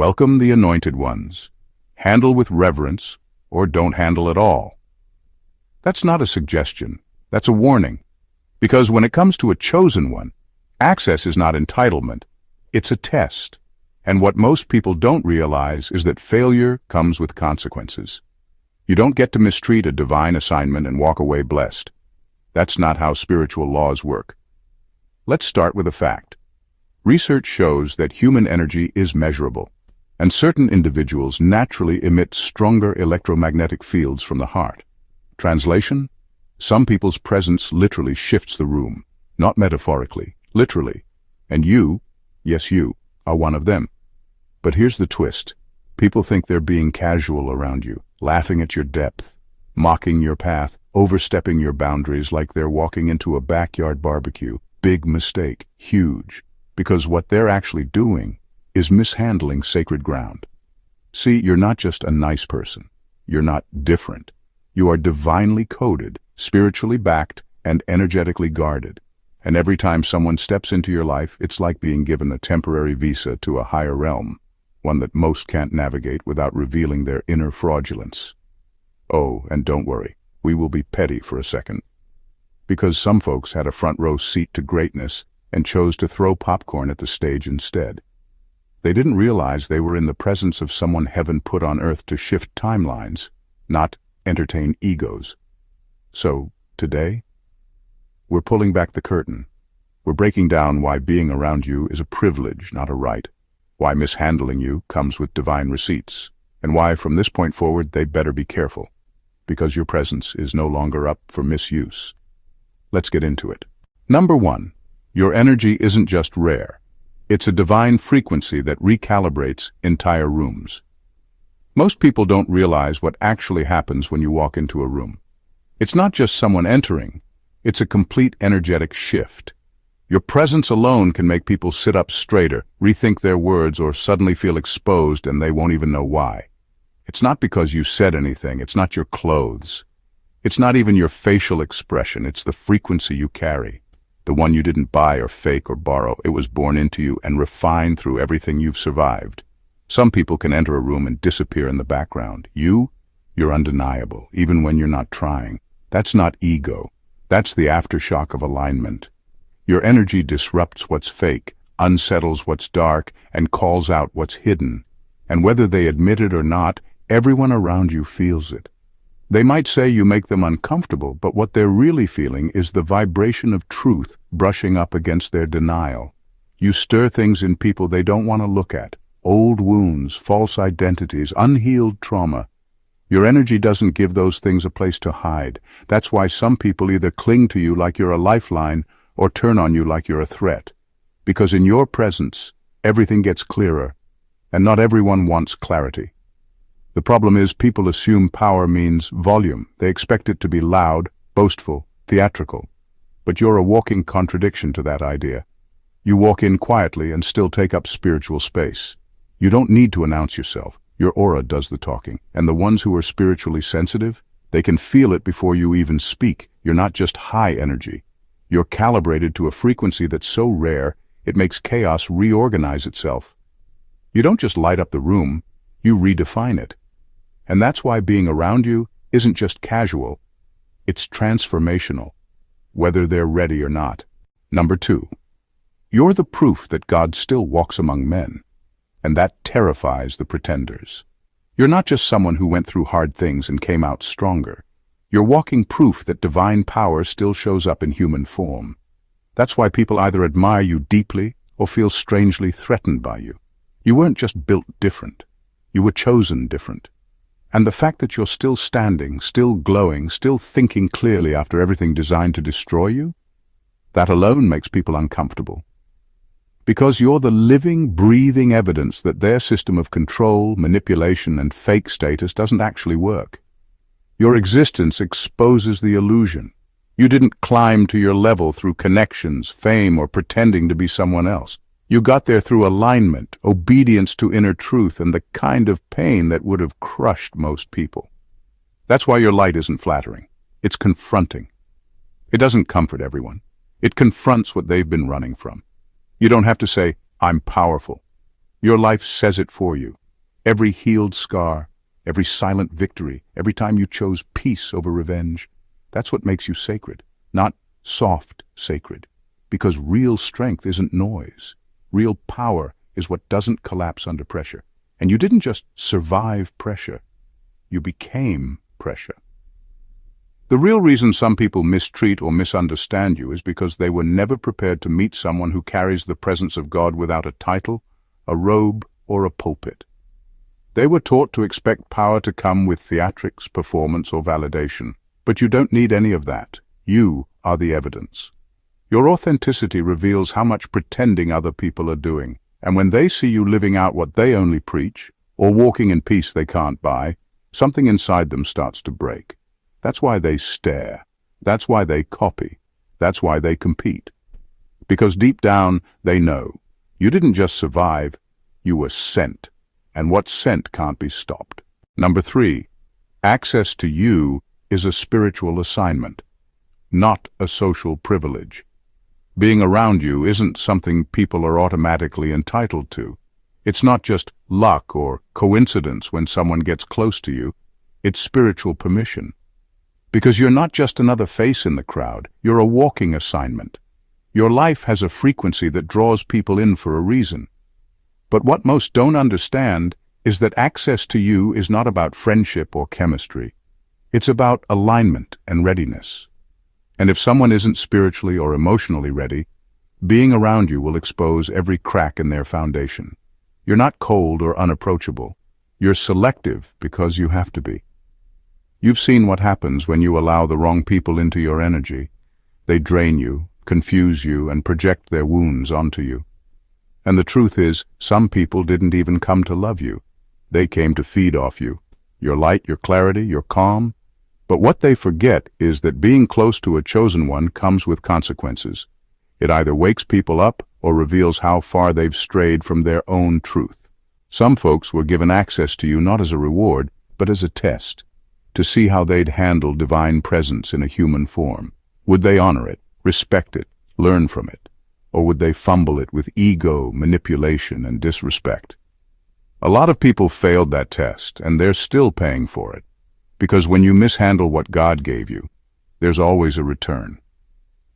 Welcome the anointed ones. Handle with reverence, or don't handle at all. That's not a suggestion, that's a warning. Because when it comes to a chosen one, access is not entitlement, it's a test. And what most people don't realize is that failure comes with consequences. You don't get to mistreat a divine assignment and walk away blessed. That's not how spiritual laws work. Let's start with a fact. Research shows that human energy is measurable, and certain individuals naturally emit stronger electromagnetic fields from the heart. Translation? Some people's presence literally shifts the room, not metaphorically, literally. And you, yes you, are one of them. But here's the twist. People think they're being casual around you, laughing at your depth, mocking your path, overstepping your boundaries like they're walking into a backyard barbecue. Big mistake, huge, because what they're actually doing is mishandling sacred ground. See, you're not just a nice person. You're not different. You are divinely coded, spiritually backed, and energetically guarded. And every time someone steps into your life, it's like being given a temporary visa to a higher realm, one that most can't navigate without revealing their inner fraudulence. Oh, and don't worry, we will be petty for a second. Because some folks had a front row seat to greatness and chose to throw popcorn at the stage instead. They didn't realize they were in the presence of someone heaven put on earth to shift timelines, not entertain egos. So, today, we're pulling back the curtain. We're breaking down why being around you is a privilege, not a right. Why mishandling you comes with divine receipts. And why, from this point forward, they better be careful. Because your presence is no longer up for misuse. Let's get into it. Number 1. Your energy isn't just rare. It's a divine frequency that recalibrates entire rooms. Most people don't realize what actually happens when you walk into a room. It's not just someone entering. It's a complete energetic shift. Your presence alone can make people sit up straighter, rethink their words, or suddenly feel exposed and they won't even know why. It's not because you said anything. It's not your clothes. It's not even your facial expression. It's the frequency you carry. The one you didn't buy or fake or borrow. It was born into you and refined through everything you've survived. Some people can enter a room and disappear in the background. You're undeniable, even when you're not trying. That's not ego. That's the aftershock of alignment. Your energy disrupts what's fake, unsettles what's dark, and calls out what's hidden. And whether they admit it or not, everyone around you feels it. They might say you make them uncomfortable, but what they're really feeling is the vibration of truth brushing up against their denial. You stir things in people they don't want to look at. Old wounds, false identities, unhealed trauma. Your energy doesn't give those things a place to hide. That's why some people either cling to you like you're a lifeline or turn on you like you're a threat. Because in your presence, everything gets clearer, and not everyone wants clarity. The problem is people assume power means volume. They expect it to be loud, boastful, theatrical. But you're a walking contradiction to that idea. You walk in quietly and still take up spiritual space. You don't need to announce yourself. Your aura does the talking. And the ones who are spiritually sensitive, they can feel it before you even speak. You're not just high energy. You're calibrated to a frequency that's so rare, it makes chaos reorganize itself. You don't just light up the room, you redefine it. And that's why being around you isn't just casual, it's transformational, whether they're ready or not. Number 2. You're the proof that God still walks among men, and that terrifies the pretenders. You're not just someone who went through hard things and came out stronger. You're walking proof that divine power still shows up in human form. That's why people either admire you deeply or feel strangely threatened by you. You weren't just built different. You were chosen different. And the fact that you're still standing, still glowing, still thinking clearly after everything designed to destroy you, that alone makes people uncomfortable. Because you're the living, breathing evidence that their system of control, manipulation, and fake status doesn't actually work. Your existence exposes the illusion. You didn't climb to your level through connections, fame, or pretending to be someone else. You got there through alignment, obedience to inner truth, and the kind of pain that would have crushed most people. That's why your light isn't flattering. It's confronting. It doesn't comfort everyone. It confronts what they've been running from. You don't have to say, I'm powerful. Your life says it for you. Every healed scar, every silent victory, every time you chose peace over revenge, that's what makes you sacred, not soft sacred. Because real strength isn't noise. Real power is what doesn't collapse under pressure. And you didn't just survive pressure, you became pressure. The real reason some people mistreat or misunderstand you is because they were never prepared to meet someone who carries the presence of God without a title, a robe, or a pulpit. They were taught to expect power to come with theatrics, performance, or validation. But you don't need any of that. You are the evidence. Your authenticity reveals how much pretending other people are doing. And when they see you living out what they only preach, or walking in peace they can't buy, something inside them starts to break. That's why they stare. That's why they copy. That's why they compete. Because deep down, they know. You didn't just survive, you were sent. And what's sent can't be stopped. Number 3, access to you is a spiritual assignment, not a social privilege. Being around you isn't something people are automatically entitled to. It's not just luck or coincidence when someone gets close to you. It's spiritual permission. Because you're not just another face in the crowd, you're a walking assignment. Your life has a frequency that draws people in for a reason. But what most don't understand is that access to you is not about friendship or chemistry. It's about alignment and readiness. And if someone isn't spiritually or emotionally ready, being around you will expose every crack in their foundation. You're not cold or unapproachable. You're selective because you have to be. You've seen what happens when you allow the wrong people into your energy. They drain you, confuse you, and project their wounds onto you. And the truth is, some people didn't even come to love you. They came to feed off you. Your light, your clarity, your calm. But what they forget is that being close to a chosen one comes with consequences. It either wakes people up or reveals how far they've strayed from their own truth. Some folks were given access to you not as a reward, but as a test, to see how they'd handle divine presence in a human form. Would they honor it, respect it, learn from it? Or would they fumble it with ego, manipulation, and disrespect? A lot of people failed that test, and they're still paying for it. Because when you mishandle what God gave you, there's always a return.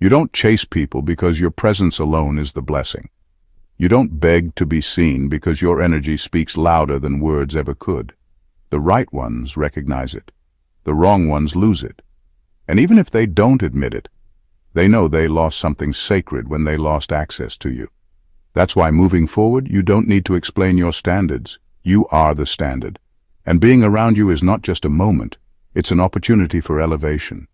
You don't chase people because your presence alone is the blessing. You don't beg to be seen because your energy speaks louder than words ever could. The right ones recognize it. The wrong ones lose it. And even if they don't admit it, they know they lost something sacred when they lost access to you. That's why moving forward, you don't need to explain your standards. You are the standard. And being around you is not just a moment, it's an opportunity for elevation.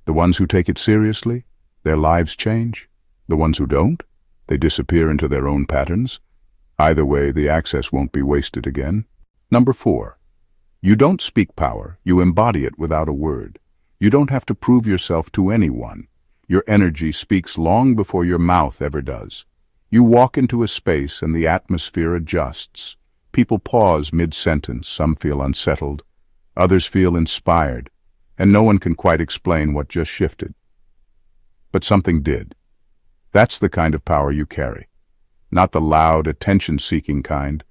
The ones who take it seriously, their lives change. The ones who don't, they disappear into their own patterns. Either way, the access won't be wasted again. Number 4. You don't speak power, you embody it without a word. You don't have to prove yourself to anyone. Your energy speaks long before your mouth ever does. You walk into a space and the atmosphere adjusts. People pause mid-sentence, some feel unsettled, others feel inspired, and no one can quite explain what just shifted. But something did. That's the kind of power you carry. Not the loud, attention-seeking kind,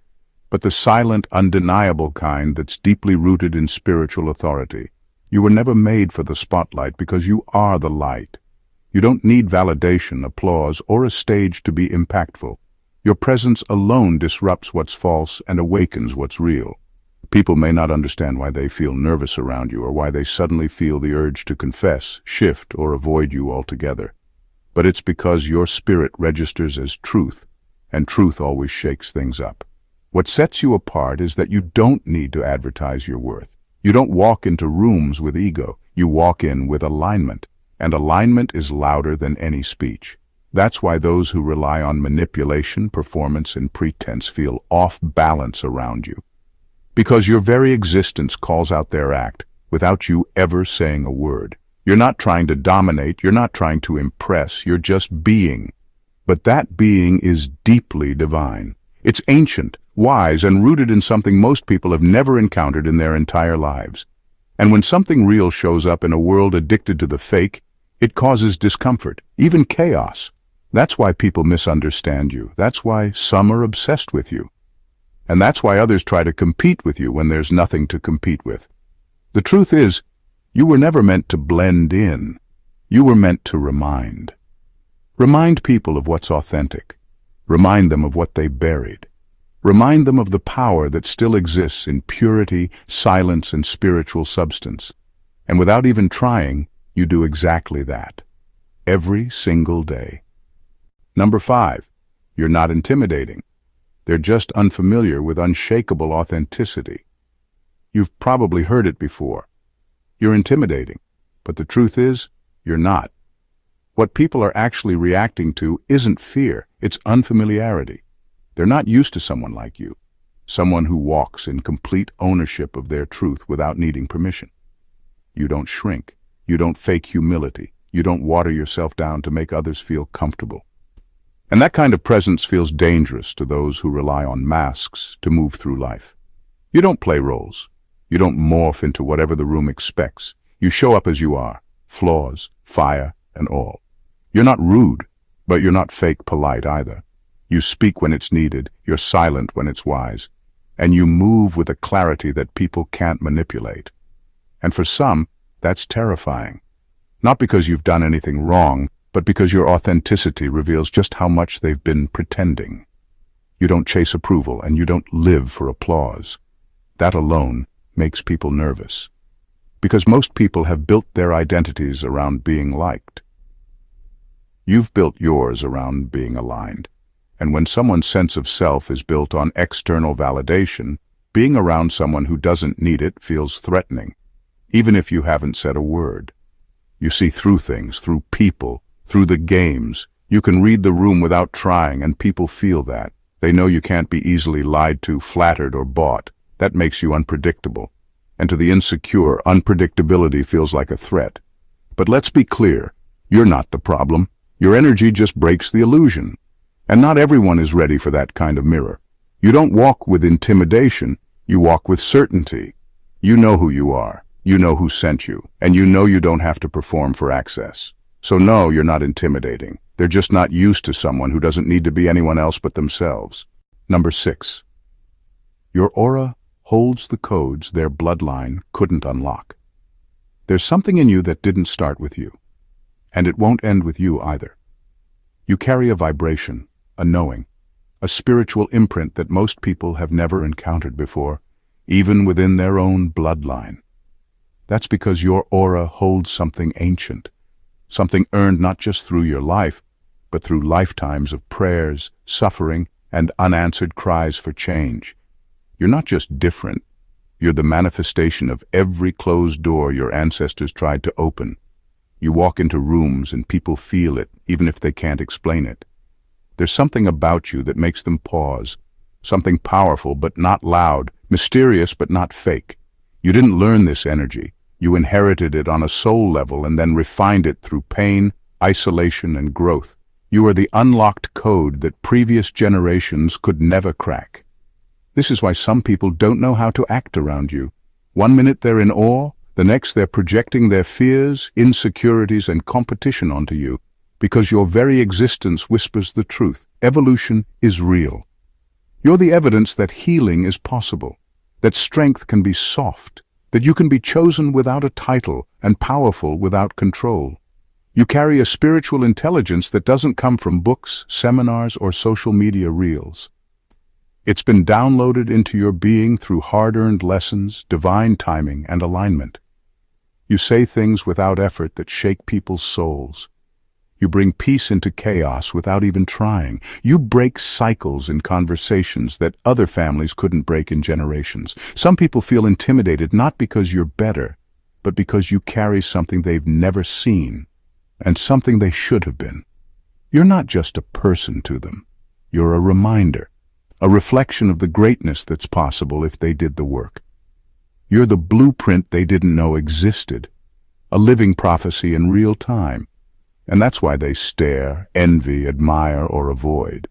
but the silent, undeniable kind that's deeply rooted in spiritual authority. You were never made for the spotlight because you are the light. You don't need validation, applause, or a stage to be impactful. Your presence alone disrupts what's false and awakens what's real. People may not understand why they feel nervous around you or why they suddenly feel the urge to confess, shift, or avoid you altogether. But it's because your spirit registers as truth, and truth always shakes things up. What sets you apart is that you don't need to advertise your worth. You don't walk into rooms with ego. You walk in with alignment, and alignment is louder than any speech. That's why those who rely on manipulation, performance, and pretense feel off balance around you. Because your very existence calls out their act without you ever saying a word. You're not trying to dominate, you're not trying to impress, you're just being. But that being is deeply divine. It's ancient, wise, and rooted in something most people have never encountered in their entire lives. And when something real shows up in a world addicted to the fake, it causes discomfort, even chaos. That's why people misunderstand you. That's why some are obsessed with you. And that's why others try to compete with you when there's nothing to compete with. The truth is, you were never meant to blend in. You were meant to remind. Remind people of what's authentic. Remind them of what they buried. Remind them of the power that still exists in purity, silence, and spiritual substance. And without even trying, you do exactly that. Every single day. Number 5, you're not intimidating. They're just unfamiliar with unshakable authenticity. You've probably heard it before. You're intimidating, but the truth is, you're not. What people are actually reacting to isn't fear, it's unfamiliarity. They're not used to someone like you, someone who walks in complete ownership of their truth without needing permission. You don't shrink. You don't fake humility. You don't water yourself down to make others feel comfortable. And that kind of presence feels dangerous to those who rely on masks to move through life. You don't play roles. You don't morph into whatever the room expects. You show up as you are, flaws, fire, and all. You're not rude, but you're not fake polite either. You speak when it's needed, you're silent when it's wise, and you move with a clarity that people can't manipulate. And for some, that's terrifying. Not because you've done anything wrong, but because your authenticity reveals just how much they've been pretending. You don't chase approval, and you don't live for applause. That alone makes people nervous. Because most people have built their identities around being liked. You've built yours around being aligned. And when someone's sense of self is built on external validation, being around someone who doesn't need it feels threatening, even if you haven't said a word. You see through things, through people, through the games. You can read the room without trying, and people feel that. They know you can't be easily lied to, flattered, or bought. That makes you unpredictable. And to the insecure, unpredictability feels like a threat. But let's be clear, you're not the problem. Your energy just breaks the illusion. And not everyone is ready for that kind of mirror. You don't walk with intimidation, you walk with certainty. You know who you are, you know who sent you, and you know you don't have to perform for access. So no, you're not intimidating. They're just not used to someone who doesn't need to be anyone else but themselves. Number 6. Your aura holds the codes their bloodline couldn't unlock. There's something in you that didn't start with you, and it won't end with you either. You carry a vibration, a knowing, a spiritual imprint that most people have never encountered before, even within their own bloodline. That's because your aura holds something ancient, something earned not just through your life, but through lifetimes of prayers, suffering, and unanswered cries for change. You're not just different, you're the manifestation of every closed door your ancestors tried to open. You walk into rooms and people feel it, even if they can't explain it. There's something about you that makes them pause, something powerful but not loud, mysterious but not fake. You didn't learn this energy. You inherited it on a soul level and then refined it through pain, isolation, and growth. You are the unlocked code that previous generations could never crack. This is why some people don't know how to act around you. One minute they're in awe, the next they're projecting their fears, insecurities, and competition onto you, because your very existence whispers the truth. Evolution is real. You're the evidence that healing is possible, that strength can be soft, that you can be chosen without a title and powerful without control. You carry a spiritual intelligence that doesn't come from books, seminars, or social media reels. It's been downloaded into your being through hard-earned lessons, divine timing, and alignment. You say things without effort that shake people's souls. You bring peace into chaos without even trying. You break cycles in conversations that other families couldn't break in generations. Some people feel intimidated not because you're better, but because you carry something they've never seen, and something they should have been. You're not just a person to them. You're a reminder, a reflection of the greatness that's possible if they did the work. You're the blueprint they didn't know existed, a living prophecy in real time. And that's why they stare, envy, admire, or avoid.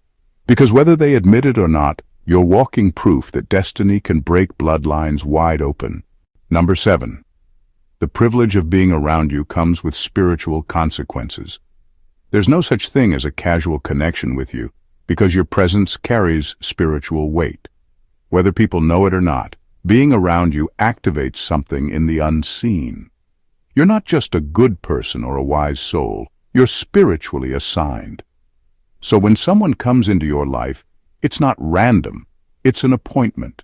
Because whether they admit it or not, you're walking proof that destiny can break bloodlines wide open. Number 7. The privilege of being around you comes with spiritual consequences. There's no such thing as a casual connection with you, because your presence carries spiritual weight. Whether people know it or not, being around you activates something in the unseen. You're not just a good person or a wise soul, you're spiritually assigned. So when someone comes into your life, it's not random, it's an appointment.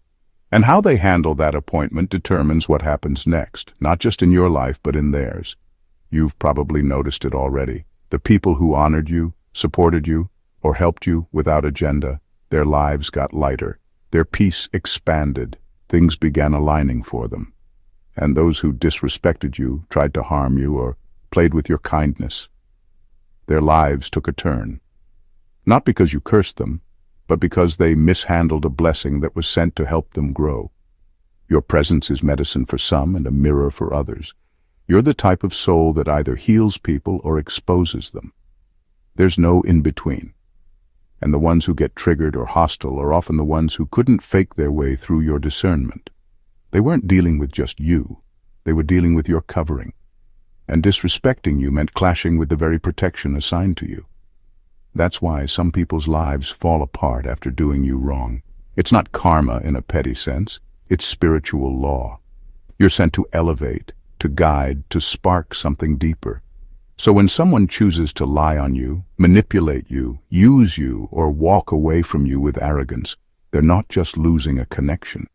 And how they handle that appointment determines what happens next, not just in your life, but in theirs. You've probably noticed it already. The people who honored you, supported you, or helped you without agenda, their lives got lighter, their peace expanded, things began aligning for them. And those who disrespected you, tried to harm you, or played with your kindness, their lives took a turn. Not because you cursed them, but because they mishandled a blessing that was sent to help them grow. Your presence is medicine for some and a mirror for others. You're the type of soul that either heals people or exposes them. There's no in-between. And the ones who get triggered or hostile are often the ones who couldn't fake their way through your discernment. They weren't dealing with just you. They were dealing with your covering. And disrespecting you meant clashing with the very protection assigned to you. That's why some people's lives fall apart after doing you wrong. It's not karma in a petty sense. It's spiritual law. You're sent to elevate, to guide, to spark something deeper. So when someone chooses to lie on you, manipulate you, use you, or walk away from you with arrogance, they're not just losing a connection.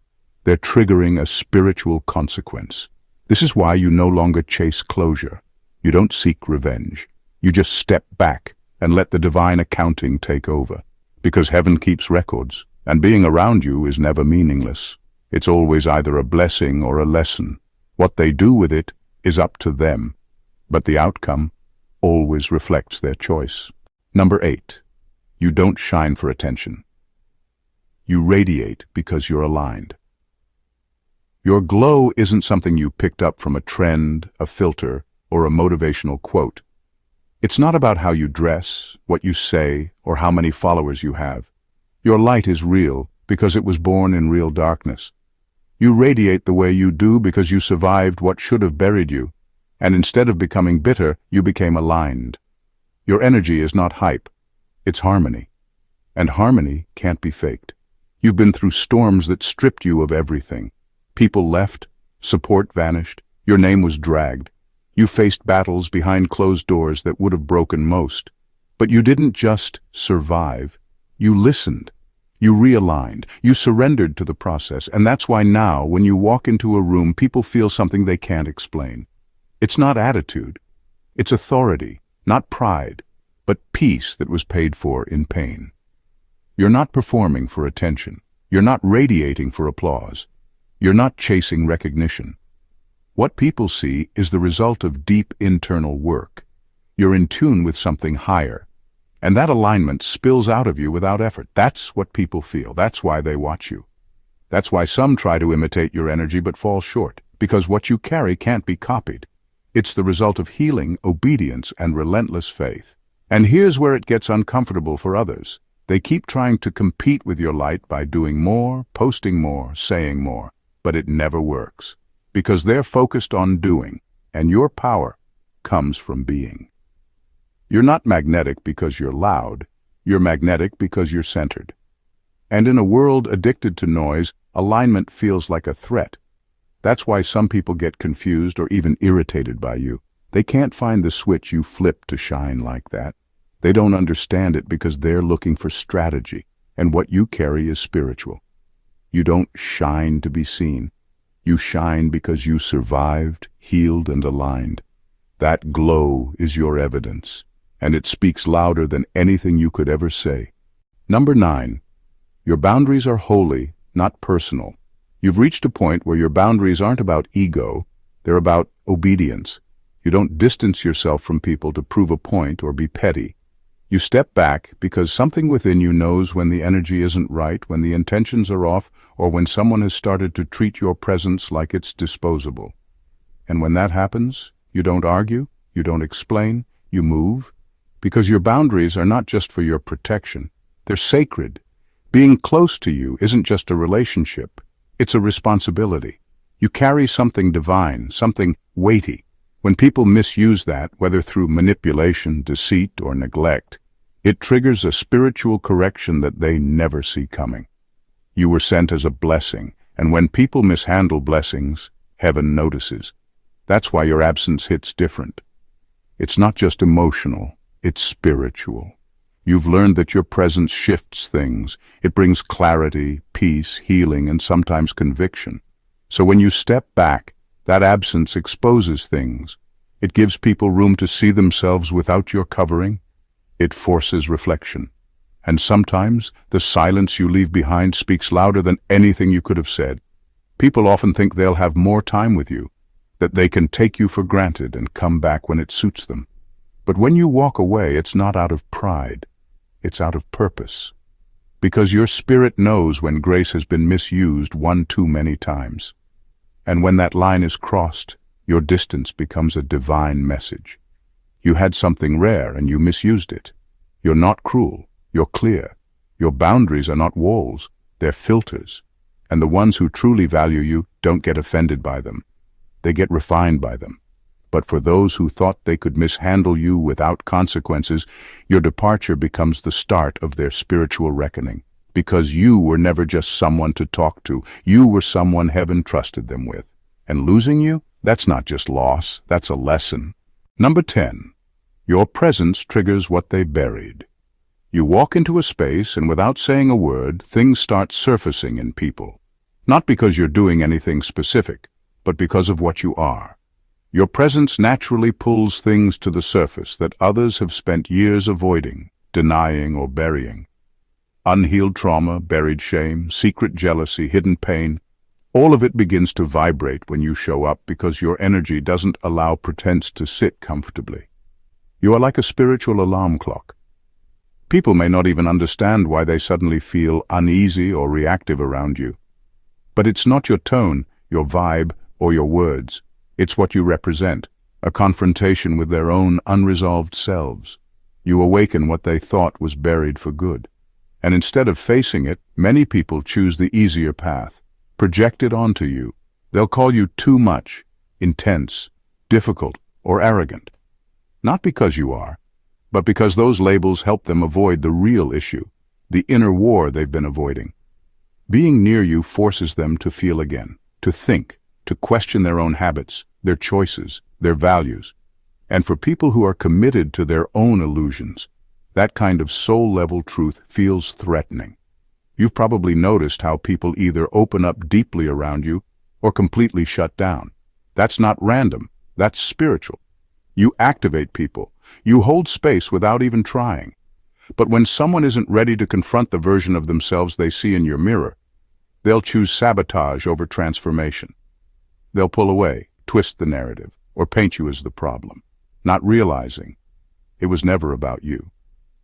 They're triggering a spiritual consequence. This is why you no longer chase closure. You don't seek revenge. You just step back and let the divine accounting take over. Because heaven keeps records, and being around you is never meaningless. It's always either a blessing or a lesson. What they do with it is up to them, but the outcome always reflects their choice. Number 8. You don't shine for attention. You radiate because you're aligned. Your glow isn't something you picked up from a trend, a filter, or a motivational quote. It's not about how you dress, what you say, or how many followers you have. Your light is real because it was born in real darkness. You radiate the way you do because you survived what should have buried you, and instead of becoming bitter, you became aligned. Your energy is not hype, it's harmony. And harmony can't be faked. You've been through storms that stripped you of everything. People left, support vanished, your name was dragged. You faced battles behind closed doors that would have broken most. But you didn't just survive. You listened. You realigned. You surrendered to the process. And that's why now, when you walk into a room, people feel something they can't explain. It's not attitude. It's authority, not pride, but peace that was paid for in pain. You're not performing for attention. You're not radiating for applause. You're not chasing recognition. What people see is the result of deep internal work. You're in tune with something higher, and that alignment spills out of you without effort. That's what people feel. That's why they watch you. That's why some try to imitate your energy but fall short, because what you carry can't be copied. It's the result of healing, obedience, and relentless faith. And here's where it gets uncomfortable for others. They keep trying to compete with your light by doing more, posting more, saying more, but it never works. Because they're focused on doing, and your power comes from being. You're not magnetic because you're loud, you're magnetic because you're centered. And in a world addicted to noise, alignment feels like a threat. That's why some people get confused or even irritated by you. They can't find the switch you flip to shine like that. They don't understand it because they're looking for strategy, and what you carry is spiritual. You don't shine to be seen. You shine because you survived, healed, and aligned. That glow is your evidence, and it speaks louder than anything you could ever say. Number 9. Your boundaries are holy, not personal. You've reached a point where your boundaries aren't about ego, they're about obedience. You don't distance yourself from people to prove a point or be petty. You step back because something within you knows when the energy isn't right, when the intentions are off, or when someone has started to treat your presence like it's disposable. And when that happens, you don't argue, you don't explain, you move, because your boundaries are not just for your protection, they're sacred. Being close to you isn't just a relationship, it's a responsibility. You carry something divine, something weighty. When people misuse that, whether through manipulation, deceit, or neglect, it triggers a spiritual correction that they never see coming. You were sent as a blessing, and when people mishandle blessings, heaven notices. That's why your absence hits different. It's not just emotional, it's spiritual. You've learned that your presence shifts things. It brings clarity, peace, healing, and sometimes conviction. So when you step back, that absence exposes things. It gives people room to see themselves without your covering. It forces reflection. And sometimes the silence you leave behind speaks louder than anything you could have said. People often think they'll have more time with you, that they can take you for granted and come back when it suits them. But when you walk away, it's not out of pride. It's out of purpose. Because your spirit knows when grace has been misused one too many times. And when that line is crossed, your distance becomes a divine message. You had something rare and you misused it. You're not cruel. You're clear. Your boundaries are not walls. They're filters. And the ones who truly value you don't get offended by them. They get refined by them. But for those who thought they could mishandle you without consequences, your departure becomes the start of their spiritual reckoning. Because you were never just someone to talk to. You were someone heaven trusted them with. And losing you, that's not just loss, that's a lesson. Number 10. Your presence triggers what they buried. You walk into a space and without saying a word, things start surfacing in people. Not because you're doing anything specific, but because of what you are. Your presence naturally pulls things to the surface that others have spent years avoiding, denying, or burying. Unhealed trauma, buried shame, secret jealousy, hidden pain, all of it begins to vibrate when you show up because your energy doesn't allow pretense to sit comfortably. You are like a spiritual alarm clock. People may not even understand why they suddenly feel uneasy or reactive around you. But it's not your tone, your vibe, or your words. It's what you represent, a confrontation with their own unresolved selves. You awaken what they thought was buried for good. And instead of facing it, many people choose the easier path, project it onto you. They'll call you too much, intense, difficult, or arrogant. Not because you are, but because those labels help them avoid the real issue, the inner war they've been avoiding. Being near you forces them to feel again, to think, to question their own habits, their choices, their values. And for people who are committed to their own illusions, that kind of soul-level truth feels threatening. You've probably noticed how people either open up deeply around you or completely shut down. That's not random, that's spiritual. You activate people. You hold space without even trying. But when someone isn't ready to confront the version of themselves they see in your mirror, they'll choose sabotage over transformation. They'll pull away, twist the narrative, or paint you as the problem, not realizing it was never about you.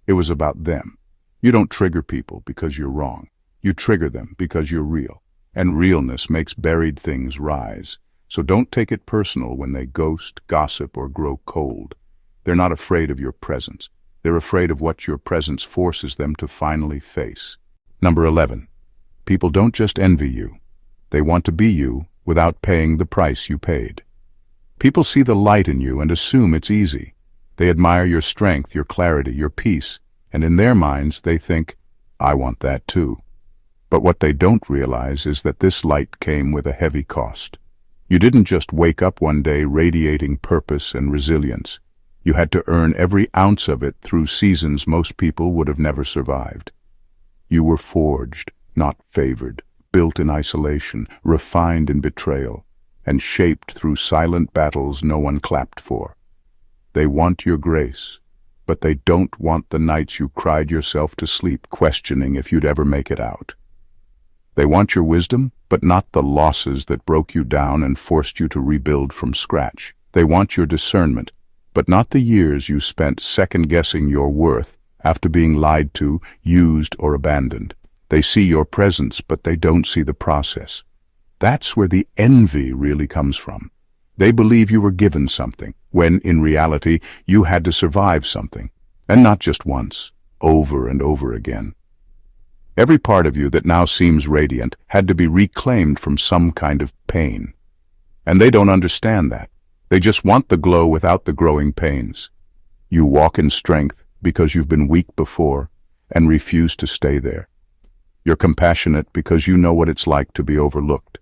It was about them. You don't trigger people because you're wrong. You trigger them because you're real. And realness makes buried things rise. So don't take it personal when they ghost, gossip, or grow cold. They're not afraid of your presence. They're afraid of what your presence forces them to finally face. Number 11. People don't just envy you. They want to be you without paying the price you paid. People see the light in you and assume it's easy. They admire your strength, your clarity, your peace, and in their minds they think, I want that too. But what they don't realize is that this light came with a heavy cost. You didn't just wake up one day radiating purpose and resilience. You had to earn every ounce of it through seasons most people would have never survived. You were forged, not favored, built in isolation, refined in betrayal, and shaped through silent battles no one clapped for. They want your grace, but they don't want the nights you cried yourself to sleep questioning if you'd ever make it out. They want your wisdom, but not the losses that broke you down and forced you to rebuild from scratch. They want your discernment, but not the years you spent second-guessing your worth after being lied to, used, or abandoned. They see your presence, but they don't see the process. That's where the envy really comes from. They believe you were given something, when in reality you had to survive something, and not just once, over and over again. Every part of you that now seems radiant had to be reclaimed from some kind of pain. And they don't understand that. They just want the glow without the growing pains. You walk in strength because you've been weak before and refuse to stay there. You're compassionate because you know what it's like to be overlooked.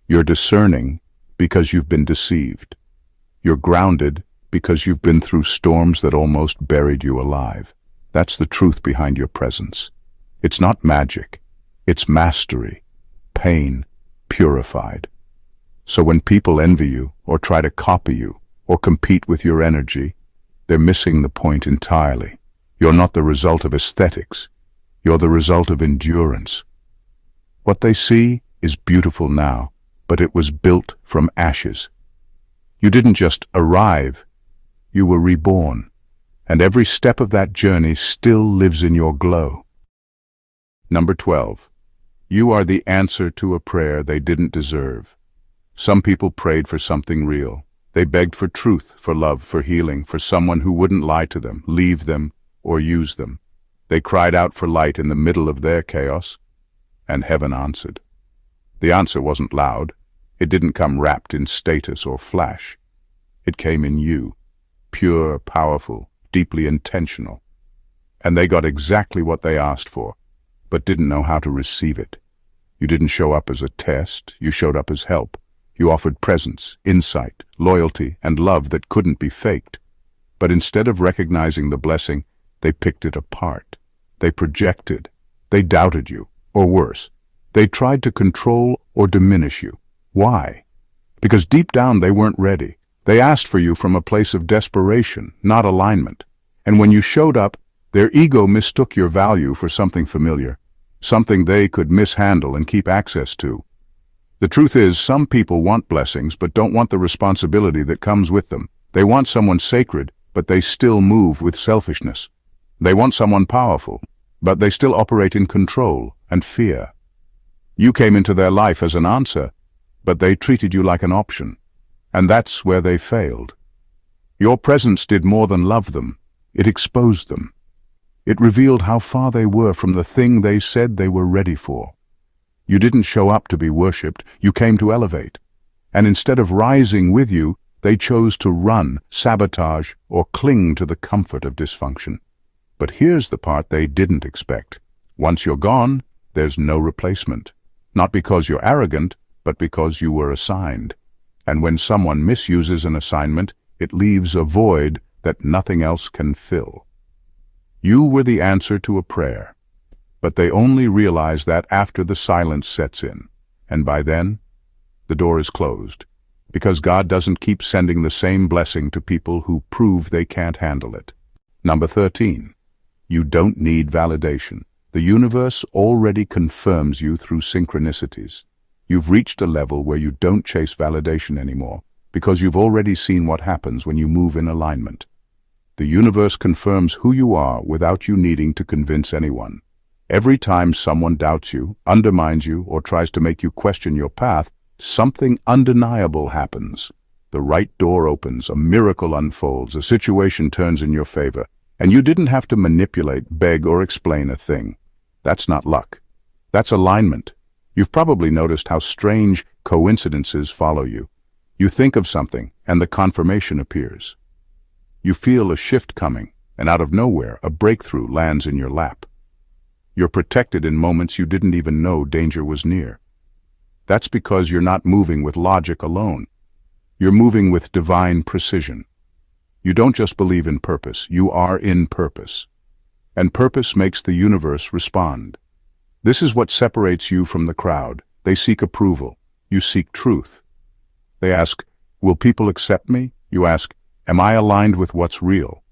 You're discerning because you've been deceived. You're grounded because you've been through storms that almost buried you alive. That's the truth behind your presence. It's not magic. It's mastery. Pain purified. So when people envy you, or try to copy you, or compete with your energy, they're missing the point entirely. You're not the result of aesthetics. You're the result of endurance. What they see is beautiful now, but it was built from ashes. You didn't just arrive, you were reborn, and every step of that journey still lives in your glow. Number 12. You are the answer to a prayer they didn't deserve. Some people prayed for something real. They begged for truth, for love, for healing, for someone who wouldn't lie to them, leave them, or use them. They cried out for light in the middle of their chaos, and heaven answered. The answer wasn't loud. It didn't come wrapped in status or flash. It came in you, pure, powerful, deeply intentional. And they got exactly what they asked for, but didn't know how to receive it. You didn't show up as a test, you showed up as help. You offered presence, insight, loyalty, and love that couldn't be faked. But instead of recognizing the blessing, they picked it apart. They projected. They doubted you, or worse, they tried to control or diminish you. Why? Because deep down they weren't ready. They asked for you from a place of desperation, not alignment. And when you showed up, their ego mistook your value for something familiar, something they could mishandle and keep access to. The truth is, some people want blessings but don't want the responsibility that comes with them. They want someone sacred, but they still move with selfishness. They want someone powerful, but they still operate in control and fear. You came into their life as an answer, but they treated you like an option. And that's where they failed. Your presence did more than love them. It exposed them. It revealed how far they were from the thing they said they were ready for. You didn't show up to be worshipped, you came to elevate. And instead of rising with you, they chose to run, sabotage, or cling to the comfort of dysfunction. But here's the part they didn't expect. Once you're gone, there's no replacement. Not because you're arrogant, but because you were assigned. And when someone misuses an assignment, it leaves a void that nothing else can fill. You were the answer to a prayer. But they only realize that after the silence sets in. And by then, the door is closed. Because God doesn't keep sending the same blessing to people who prove they can't handle it. Number 13. You don't need validation. The universe already confirms you through synchronicities. You've reached a level where you don't chase validation anymore, because you've already seen what happens when you move in alignment. The universe confirms who you are without you needing to convince anyone. Every time someone doubts you, undermines you, or tries to make you question your path, something undeniable happens. The right door opens, a miracle unfolds, a situation turns in your favor, and you didn't have to manipulate, beg, or explain a thing. That's not luck. That's alignment. You've probably noticed how strange coincidences follow you. You think of something, and the confirmation appears. You feel a shift coming, and out of nowhere, a breakthrough lands in your lap. You're protected in moments you didn't even know danger was near. That's because you're not moving with logic alone. You're moving with divine precision. You don't just believe in purpose, you are in purpose. And purpose makes the universe respond. This is what separates you from the crowd. They seek approval. You seek truth. They ask, will people accept me? You ask, am I aligned with what's real?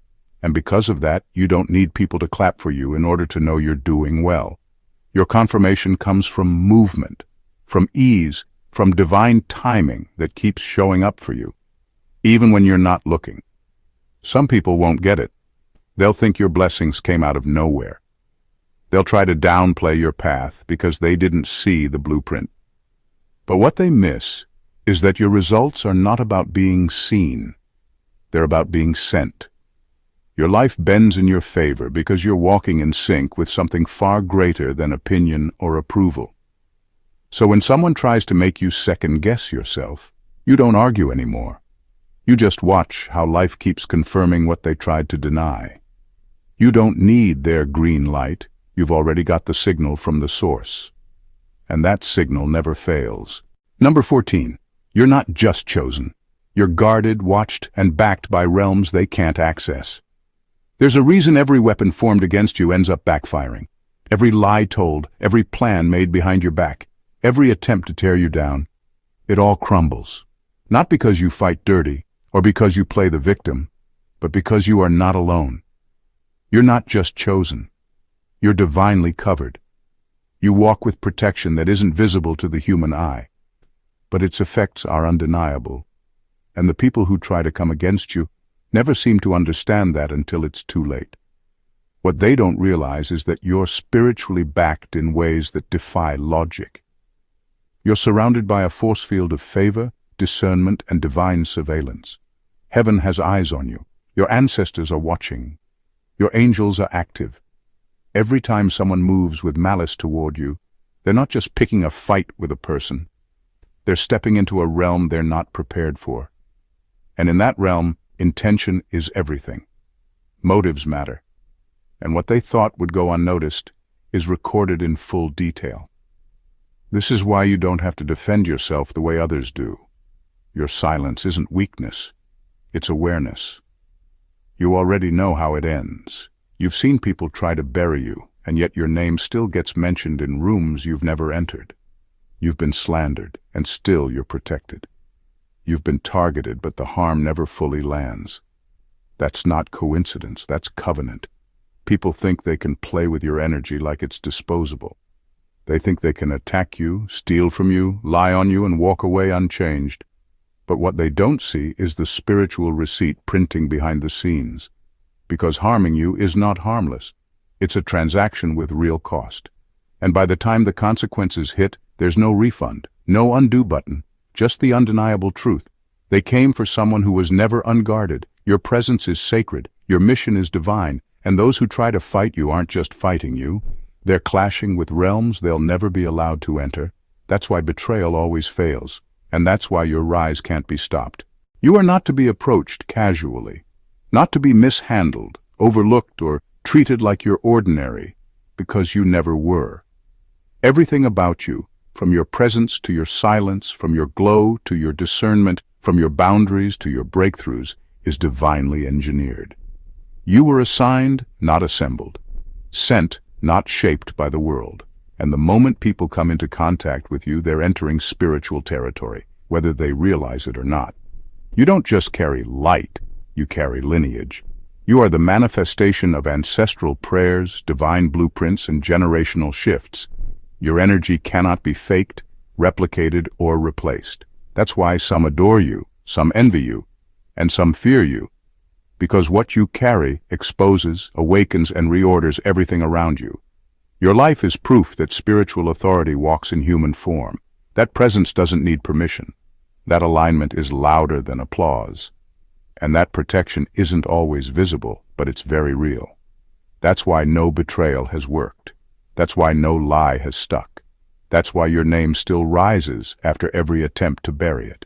And because of that, you don't need people to clap for you in order to know you're doing well. Your confirmation comes from movement, from ease, from divine timing that keeps showing up for you, even when you're not looking. Some people won't get it. They'll think your blessings came out of nowhere. They'll try to downplay your path because they didn't see the blueprint. But what they miss is that your results are not about being seen. They're about being sent. Your life bends in your favor because you're walking in sync with something far greater than opinion or approval. So when someone tries to make you second-guess yourself, you don't argue anymore. You just watch how life keeps confirming what they tried to deny. You don't need their green light. you've already got the signal from the source. And that signal never fails. Number 14. You're not just chosen. You're guarded, watched, and backed by realms they can't access. There's a reason every weapon formed against you ends up backfiring. Every lie told, every plan made behind your back, every attempt to tear you down, it all crumbles. Not because you fight dirty, or because you play the victim, but because you are not alone. You're not just chosen. You're divinely covered. You walk with protection that isn't visible to the human eye, but its effects are undeniable. And the people who try to come against you never seem to understand that until it's too late. What they don't realize is that you're spiritually backed in ways that defy logic. You're surrounded by a force field of favor, discernment, and divine surveillance. Heaven has eyes on you. Your ancestors are watching. Your angels are active. Every time someone moves with malice toward you, they're not just picking a fight with a person. They're stepping into a realm they're not prepared for. And in that realm, intention is everything. Motives matter. And what they thought would go unnoticed is recorded in full detail. This is why you don't have to defend yourself the way others do. Your silence isn't weakness, it's awareness. You already know how it ends. You've seen people try to bury you, and yet your name still gets mentioned in rooms you've never entered. You've been slandered, and still you're protected. You've been targeted, but the harm never fully lands. That's not coincidence, that's covenant. People think they can play with your energy like it's disposable. They think they can attack you, steal from you, lie on you, and walk away unchanged. But what they don't see is the spiritual receipt printing behind the scenes. Because harming you is not harmless. It's a transaction with real cost. And by the time the consequences hit, there's no refund, no undo button, just the undeniable truth. They came for someone who was never unguarded. Your presence is sacred, your mission is divine, and those who try to fight you aren't just fighting you. They're clashing with realms they'll never be allowed to enter. That's why betrayal always fails, and that's why your rise can't be stopped. You are not to be approached casually, not to be mishandled, overlooked, or treated like you're ordinary, because you never were. Everything about you, from your presence to your silence, from your glow to your discernment, from your boundaries to your breakthroughs, is divinely engineered. You were assigned, not assembled. Sent, not shaped by the world. And the moment people come into contact with you, they're entering spiritual territory, whether they realize it or not. You don't just carry light, you carry lineage. You are the manifestation of ancestral prayers, divine blueprints, and generational shifts. Your energy cannot be faked, replicated, or replaced. That's why some adore you, some envy you, and some fear you. Because what you carry exposes, awakens, and reorders everything around you. Your life is proof that spiritual authority walks in human form. That presence doesn't need permission. That alignment is louder than applause. And that protection isn't always visible, but it's very real. That's why no betrayal has worked. That's why no lie has stuck. That's why your name still rises after every attempt to bury it.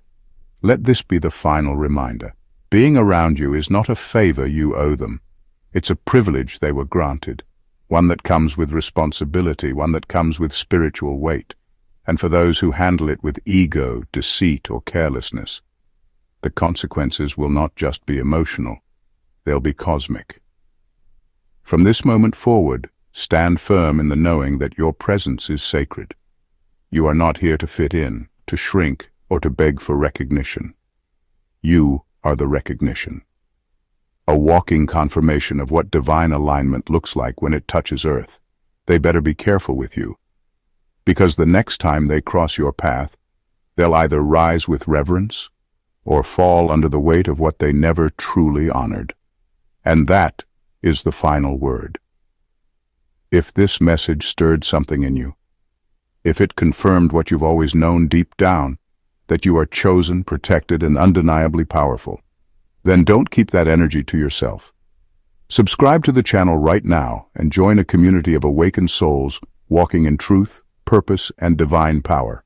Let this be the final reminder. Being around you is not a favor you owe them. It's a privilege they were granted, one that comes with responsibility, one that comes with spiritual weight. And for those who handle it with ego, deceit, or carelessness, the consequences will not just be emotional, they'll be cosmic. From this moment forward, stand firm in the knowing that your presence is sacred. You are not here to fit in, to shrink, or to beg for recognition. You are the recognition. A walking confirmation of what divine alignment looks like when it touches earth. They better be careful with you, because the next time they cross your path, they'll either rise with reverence or fall under the weight of what they never truly honored. And that is the final word. If this message stirred something in you, if it confirmed what you've always known deep down, that you are chosen, protected, and undeniably powerful, then don't keep that energy to yourself. Subscribe to the channel right now and join a community of awakened souls walking in truth, purpose, and divine power.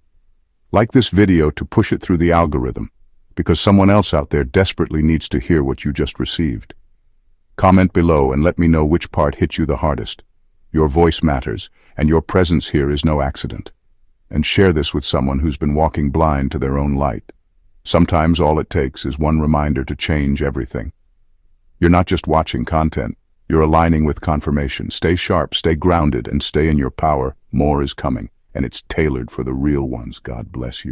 Like this video to push it through the algorithm, because someone else out there desperately needs to hear what you just received. Comment below and let me know which part hit you the hardest. Your voice matters, and your presence here is no accident. And share this with someone who's been walking blind to their own light. Sometimes all it takes is one reminder to change everything. You're not just watching content, you're aligning with confirmation. Stay sharp, stay grounded, and stay in your power. More is coming, and it's tailored for the real ones. God bless you.